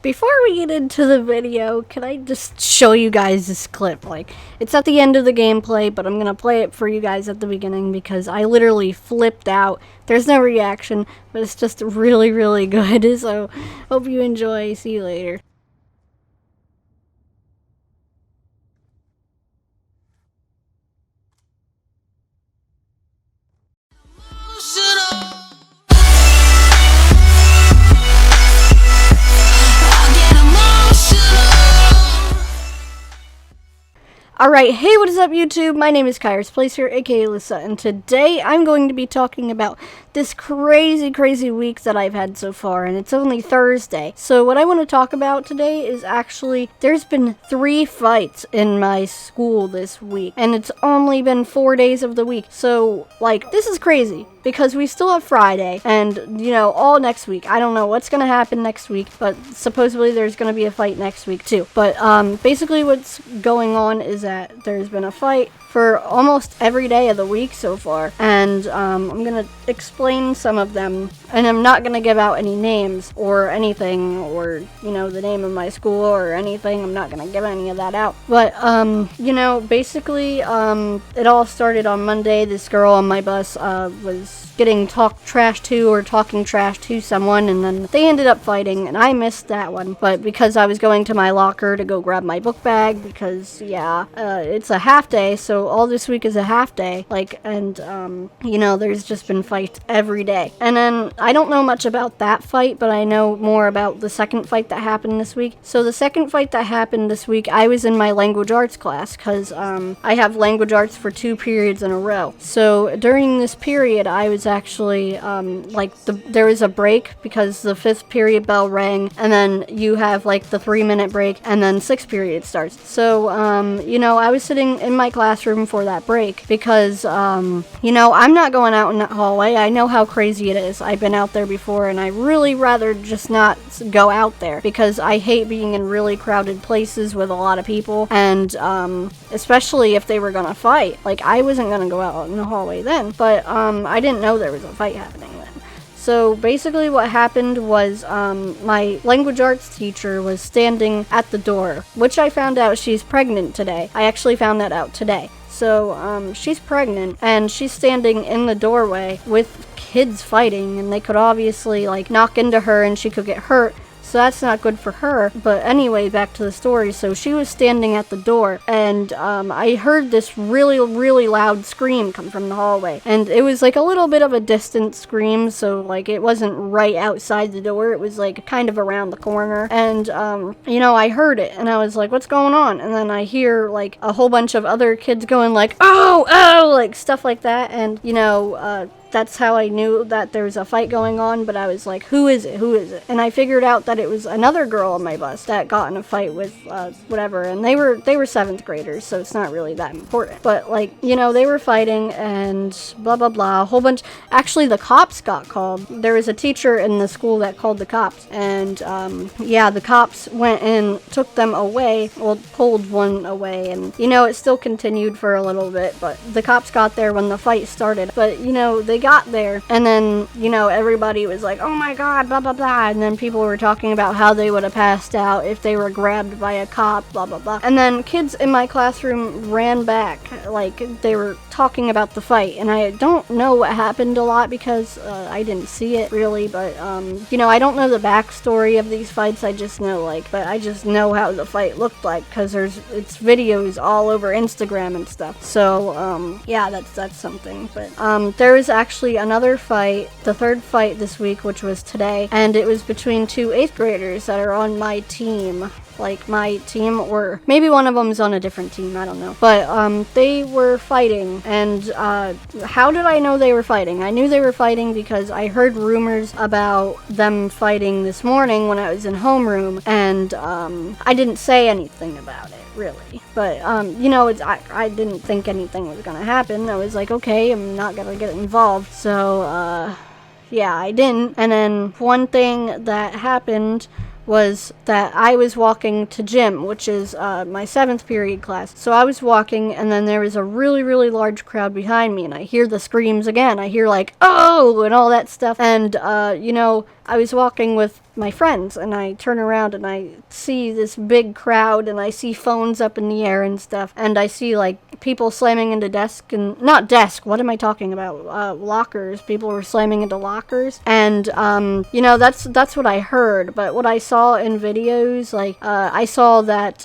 Before we get into the video, can I just show you guys this clip? Like, it's at the end of the gameplay, but I'm gonna play it for you guys at the beginning because I literally flipped out. There's no reaction, but it's just really, really good. So, hope you enjoy. See you later. Alright, hey, what is up YouTube? My name is KyrusPlays here, aka Alyssa, and today I'm going to be talking about this crazy week that I've had so far, and it's only Thursday. So what I want to talk about today is actually, there's been 3 fights in my school this week, and it's only been 4 days of the week. So, like, this is crazy, because we still have Friday, and, you know, all next week. I don't know what's going to happen next week, but supposedly there's going to be a fight next week too. But, basically what's going on is that there's been a fight for almost every day of the week so far, and I'm gonna explain some of them, and I'm not gonna give out any names or anything, or, you know, the name of my school or anything. I'm not gonna give any of that out, but you know, basically it all started on Monday. This girl on my bus was getting talking trash to someone, and then they ended up fighting, and I missed that one. But because I was going to my locker to go grab my book bag, because yeah, it's a half day, so all this week is a half day, like, and you know, there's just been fights every day. And then I don't know much about that fight, but I know more about the second fight that happened this week. So the second fight that happened this week, I was in my language arts class, because I have language arts for 2 periods in a row. So during this period, I was actually there was a break because the 5th period bell rang, and then you have like the 3-minute break, and then 6th period starts. So you know, I was sitting in my classroom for that break because you know, I'm not going out in that hallway. I know how crazy it is. I've been out there before, and I really rather just not go out there because I hate being in really crowded places with a lot of people, and especially if they were gonna fight. Like, I wasn't gonna go out in the hallway then, but I didn't know there was a fight happening then. So basically what happened was my language arts teacher was standing at the door, which I found out she's pregnant today. I actually found that out today. So she's pregnant, and she's standing in the doorway with kids fighting, and they could obviously like knock into her and she could get hurt. So that's not good for her. But anyway, back to the story. So she was standing at the door, and I heard this really loud scream come from the hallway. And it was like a little bit of a distant scream, so like it wasn't right outside the door. It was like kind of around the corner. And you know, I heard it, and I was like, what's going on? And then I hear like a whole bunch of other kids going like, oh, like stuff like that. And you know, that's how I knew that there was a fight going on, but I was like, who is it? And I figured out that it was another girl on my bus that got in a fight with whatever, and they were 7th graders, so it's not really that important. But like, you know, they were fighting and blah blah blah, a whole bunch. Actually, the cops got called. There was a teacher in the school that called the cops, and yeah, the cops went and took them away, well, pulled one away, and you know, it still continued for a little bit, but the cops got there when the fight started. But you know, they got there, and then, you know, everybody was like, oh my god, blah blah blah, and then people were talking about how they would have passed out if they were grabbed by a cop, blah blah blah. And then kids in my classroom ran back, like they were talking about the fight, and I don't know what happened a lot because I didn't see it really, but you know, I don't know the backstory of these fights. I just know how the fight looked like, because it's videos all over Instagram and stuff. So yeah, that's something. But there was actually another fight, the 3rd fight this week, which was today, and it was between 2 8th graders that are on my team. Like my team, or maybe one of them is on a different team, I don't know. But they were fighting, and how did I know they were fighting? I knew they were fighting because I heard rumors about them fighting this morning when I was in homeroom, and I didn't say anything about it, really. But you know, I didn't think anything was gonna happen. I was like, okay, I'm not gonna get involved. So yeah, I didn't. And then one thing that happened was that I was walking to gym, which is my 7th period class. So I was walking, and then there was a really large crowd behind me, and I hear the screams again. I hear like, oh, and all that stuff. And, you know, I was walking with my friends, and I turn around and I see this big crowd, and I see phones up in the air and stuff, and I see like people slamming into desk and not desk. What am I talking about? Lockers. People were slamming into lockers, and you know, that's what I heard. But what I saw in videos, like I saw that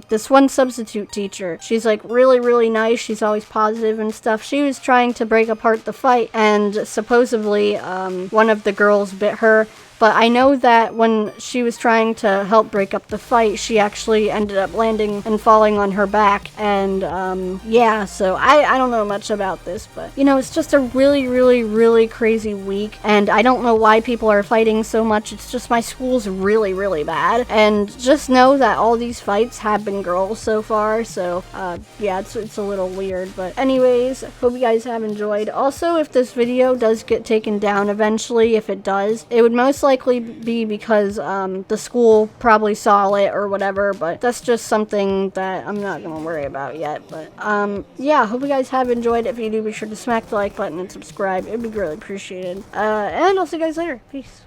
this one substitute teacher, she's like really nice. She's always positive and stuff. She was trying to break apart the fight, and supposedly one of the girls bit her. But I know that when she was trying to help break up the fight, she actually ended up landing and falling on her back. And, yeah, so I don't know much about this, but, you know, it's just a really crazy week. And I don't know why people are fighting so much. It's just my school's really bad. And just know that all these fights have been girls so far. So, yeah, it's a little weird. But anyways, hope you guys have enjoyed. Also, if this video does get taken down eventually, if it does, it would most likely be because the school probably saw it or whatever, but that's just something that I'm not gonna worry about yet. But yeah, hope you guys have enjoyed. If you do, be sure to smack the like button and subscribe. It'd be greatly appreciated. And I'll see you guys later. Peace.